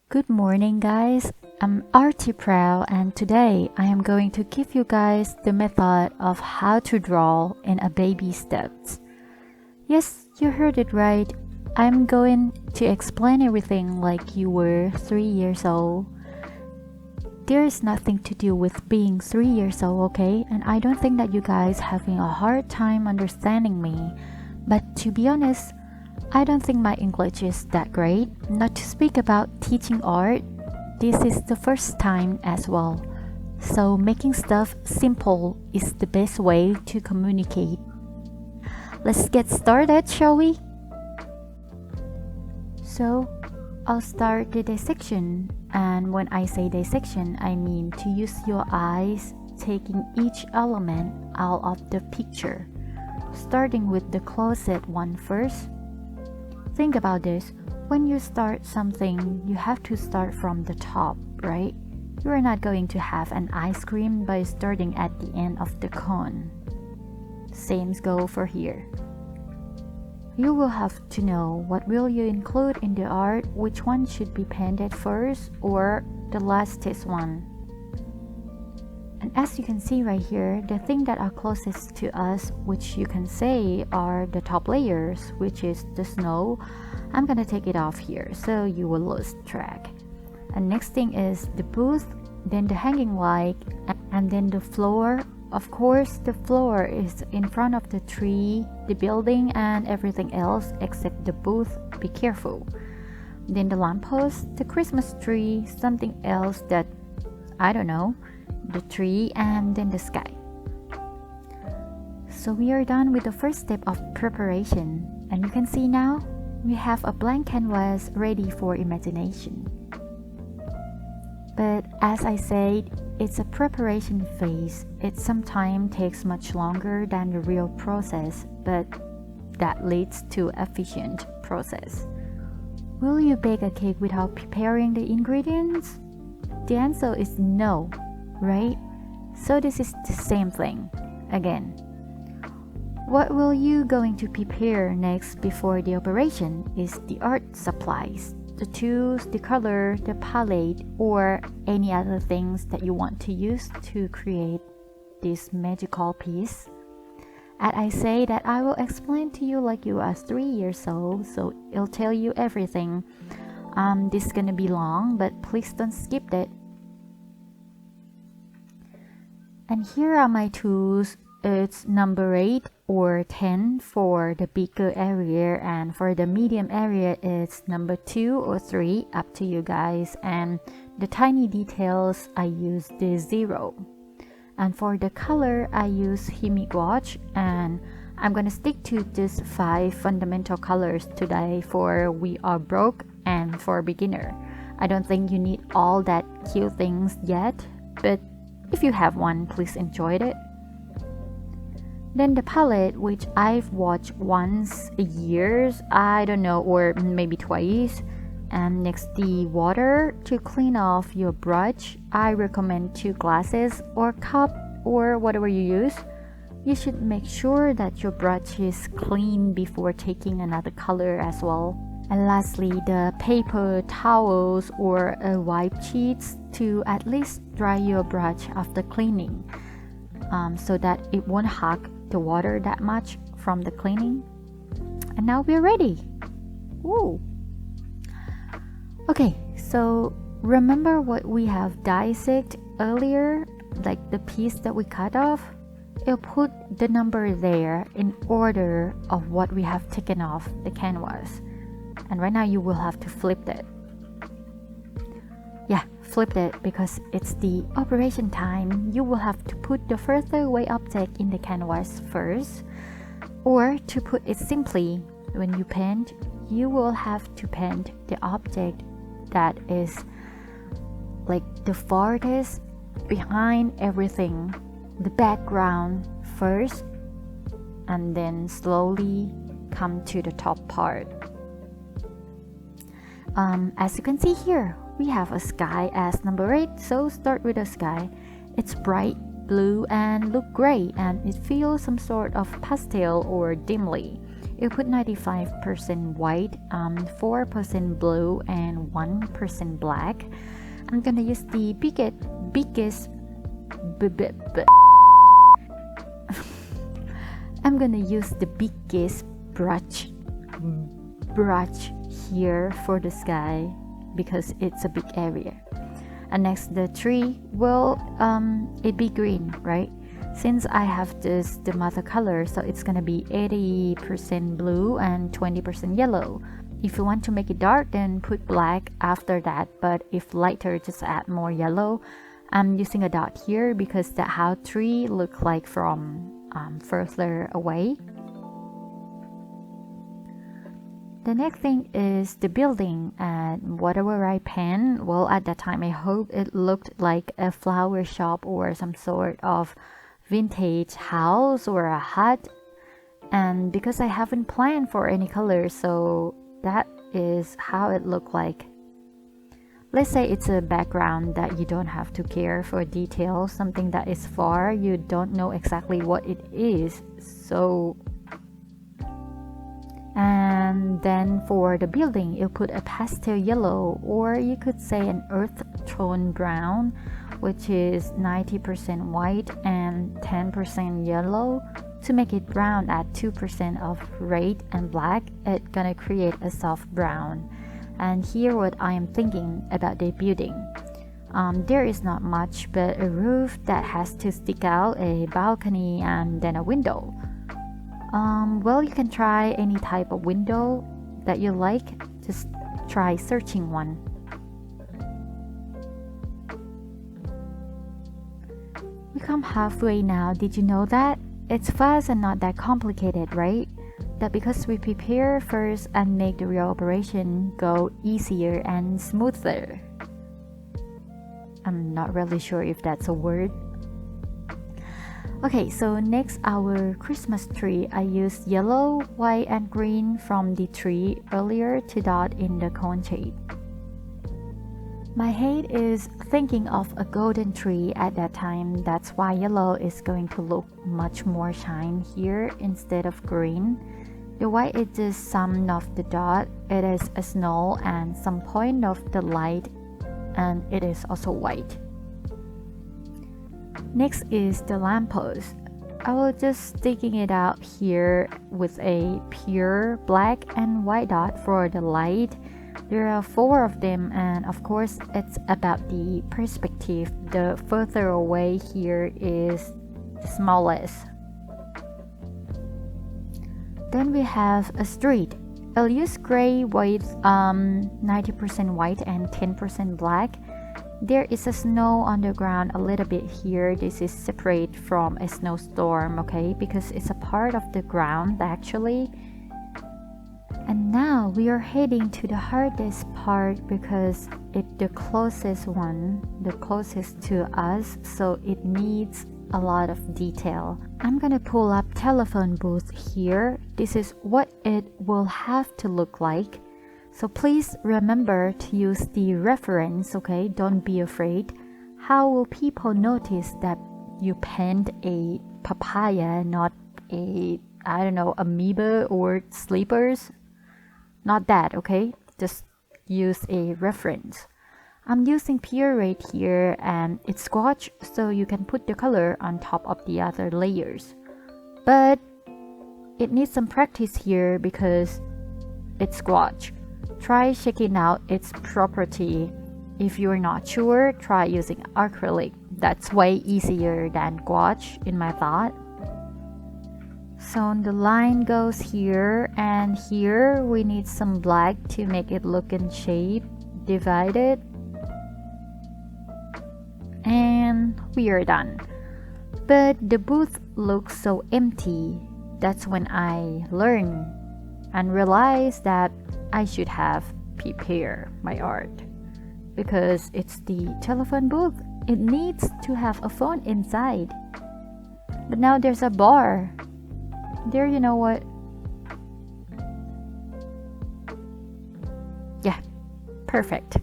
Good morning, guys. I'm ArtiePraew, and today I am going to give you guys the method of how to draw in a baby steps. Yes, you heard it right. I'm going to explain everything like you were 3 years old. There is nothing to do with being 3 years old, okay? And I don't think that you guys having a hard time understanding me. But to be honest, I don't think my English is that great. Not to speak about teaching art, this is the first time as well. So making stuff simple is the best way to communicate. Let's get started, shall we? So I'll start the dissection, and when I say dissection, I mean to use your eyes, taking each element out of the picture, starting with the closest one first. Think about this. When you start something, you have to start from the top, right? You are not going to have an ice cream by starting at the end of the cone. Same goes for here. You will have to know what will you include in the art, which one should be painted first or the lastest one. And as you can see right here, the things that are closest to us, which you can say are the top layers, which is the snow. I'm gonna take it off here so you will lose track. And next thing is the booth, then the hanging light, and then the floor. Of course, the floor is in front of the tree, the building, and everything else except the booth. Be careful. Then the lamppost, the Christmas tree, something else that I don't know, the tree, and then the sky. So we are done with the first step of preparation, and you can see now we have a blank canvas ready for imagination. But as I said, it's a preparation phase. It sometimes takes much longer than the real process, but that leads to efficient process. Will you bake a cake without preparing the ingredients? The answer is no, right? So this is the same thing again. What will you going to prepare next before the operation is the art supplies, the tools, the color, the palette, or any other things that you want to use to create this magical piece. And I say that I will explain to you like you are 3 years old, so it'll tell you everything. This is gonna be long, but please don't skip it. And here are my tools. It's number 8 or 10 for the bigger area, and for the medium area it's number 2 or 3, up to you guys. And the tiny details I use the 0. And for the color I use Gouache, and I'm gonna stick to just 5 fundamental colors today for we are broke and for beginner. I don't think you need all that cute things yet, but if you have one, please enjoy it. Then the palette, which I've watched once a year, I don't know, or maybe twice. And next, the water to clean off your brush. I recommend 2 glasses or cup or whatever you use. You should make sure that your brush is clean before taking another color as well. And lastly, the paper towels or wipe sheets to at least dry your brush after cleaning, so that it won't hug the water that much from the cleaning. And now we're ready. Woo! Okay, so remember what we have dissected earlier, like the piece that we cut off? I'll put the number there in order of what we have taken off the canvas. And right now you will have to flip it. Yeah, flip it because it's the operation time. You will have to put the further away object in the canvas first. Or to put it simply, when you paint, you will have to paint the object that is like the farthest behind everything, the background first, and then slowly come to the top part. As you can see here, we have a sky as number 8, so start with the sky. It's bright blue and look gray, and it feels some sort of pastel or dimly. you put 95% white, 4% blue, and 1% black. I'm gonna use the biggest I'm gonna use the biggest brush here for the sky because it's a big area. And next the tree will it be green, right? Since I have the mother color, so it's gonna be 80% blue and 20% yellow. If you want to make it dark, then put black after that, but if lighter, just add more yellow. I'm using a dot here because that's how tree look like from further away. The next thing is the building, and whatever I pen, well, at that time I hope it looked like a flower shop or some sort of vintage house or a hut. And because I haven't planned for any colors, so that is how it looked like. Let's say it's a background that you don't have to care for details, something that is far, you don't know exactly what it is. So, and then for the building, you put a pastel yellow, or you could say an earth tone brown, which is 90% white and 10% yellow. To make it brown, add 2% of red and black. It's gonna create a soft brown. And here what I am thinking about the building. There is not much but a roof that has to stick out, a balcony, and then a window. Well, you can try any type of window that you like. Just try searching one. We come halfway now. Did you know that? It's fast and not that complicated, right? That because we prepare first and make the real operation go easier and smoother. I'm not really sure if that's a word. Okay, so next our Christmas tree. I used yellow, white, and green from the tree earlier to dot in the cone shape. My head is thinking of a golden tree at that time. That's why yellow is going to look much more shine here instead of green. The white is just some of the dot. It is a snow and some point of the light, and it is also white. Next is the lamppost. I will just sticking it out here with a pure black and white dot for the light. There are 4 of them, and of course it's about the perspective. The further away here is the smallest. Then we have a street. I'll use gray with 90% white and 10% black. There is a snow on the ground a little bit here. This is separate from a snowstorm, okay? Because it's a part of the ground actually. And now we are heading to the hardest part because it's the closest one, the closest to us, so it needs a lot of detail. I'm gonna pull up telephone booth here. This is what it will have to look like. So please remember to use the reference, okay? Don't be afraid. How will people notice that you penned a papaya, not a, I don't know, amoeba or sleepers? Not that, okay? Just use a reference. I'm using pure red here, and it's Gouache, so you can put the color on top of the other layers. But it needs some practice here because it's Gouache. Try checking out its property. If you're not sure, try using acrylic. That's way easier than Gouache in my thought. So the line goes here, and here we need some black to make it look in shape, divided. And we are done. But the booth looks so empty. That's when I learned and realized that I should have prepared my art. Because it's the telephone booth, it needs to have a phone inside. But now there's a bar. There, you know what? Yeah, perfect.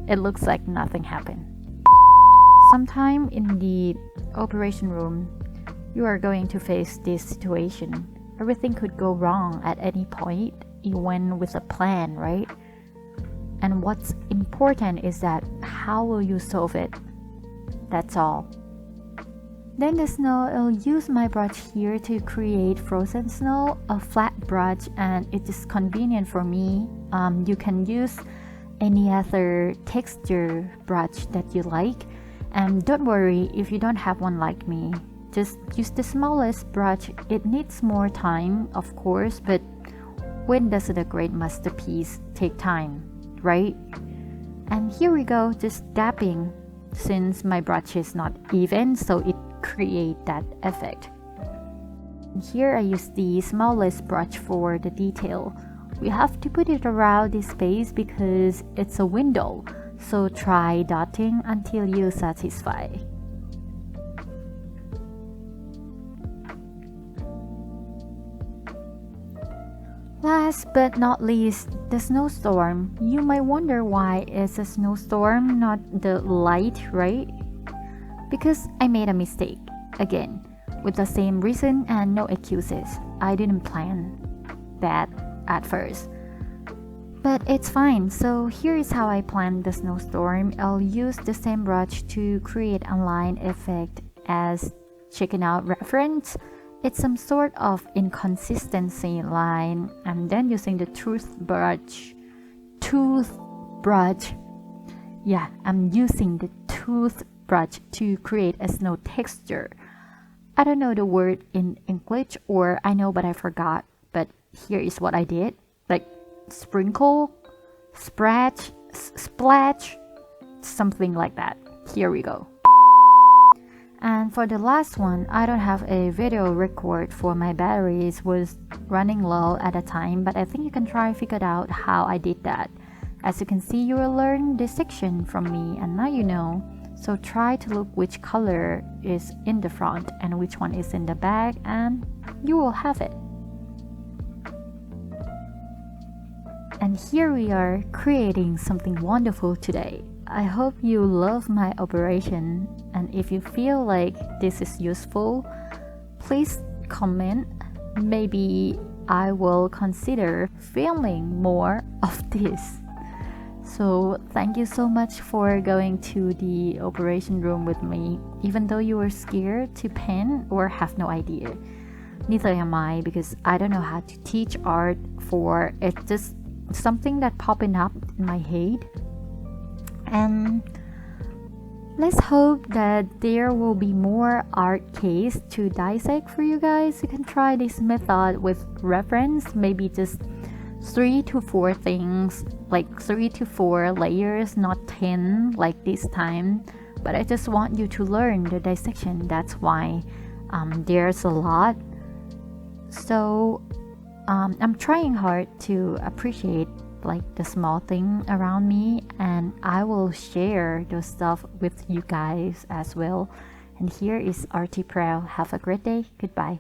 It looks like nothing happened. Sometime in the operation room, you are going to face this situation. everything could go wrong at any point, even with a plan, right? And what's important is that how will you solve it? That's all. Then the snow, I'll use my brush here to create frozen snow, a flat brush, and it is convenient for me. You can use any other texture brush that you like, and don't worry if you don't have one like me. Just use the smallest brush. It needs more time, of course, but when does a great masterpiece take time, right? And here we go, just dabbing, since my brush is not even, so it create that effect. Here I use the smallest brush for the detail. We have to put it around this space because it's a window, so try dotting until you satisfy. Last but not least, the snowstorm. You might wonder why it's a snowstorm, not the light, right? Because I made a mistake, again, with the same reason and no excuses. I didn't plan that at first. But it's fine, so here is how I planned the snowstorm. I'll use the same brush to create a line effect as checking out reference. It's some sort of inconsistency line, and then using the toothbrush. Yeah, I'm using the toothbrush to create a snow texture. I don't know the word in English, or I know but I forgot, but here is what I did. Like sprinkle, splash, something like that. Here we go. And for the last one, I don't have a video record for my batteries was running low at the time, but I think you can try figure out how I did that. As you can see, you will learn dissection from me, and now you know. So try to look which color is in the front and which one is in the back, and you will have it. And here we are creating something wonderful today. I hope you love my operation, and if you feel like this is useful, please comment. Maybe I will consider filming more of this. So thank you so much for going to the operation room with me, even though you were scared to pen or have no idea. Neither am I, because I don't know how to teach art, for it's just something that popping up in my head. And let's hope that there will be more art case to dissect for you guys. You can try this method with reference, maybe just 3 to 4 things, like 3 to 4 layers, not 10 like this time. But I just want you to learn the dissection. That's why there's a lot. So I'm trying hard to appreciate like the small thing around me, and I will share those stuff with you guys as well. And here is ArtiePraew. Have a great day. Goodbye.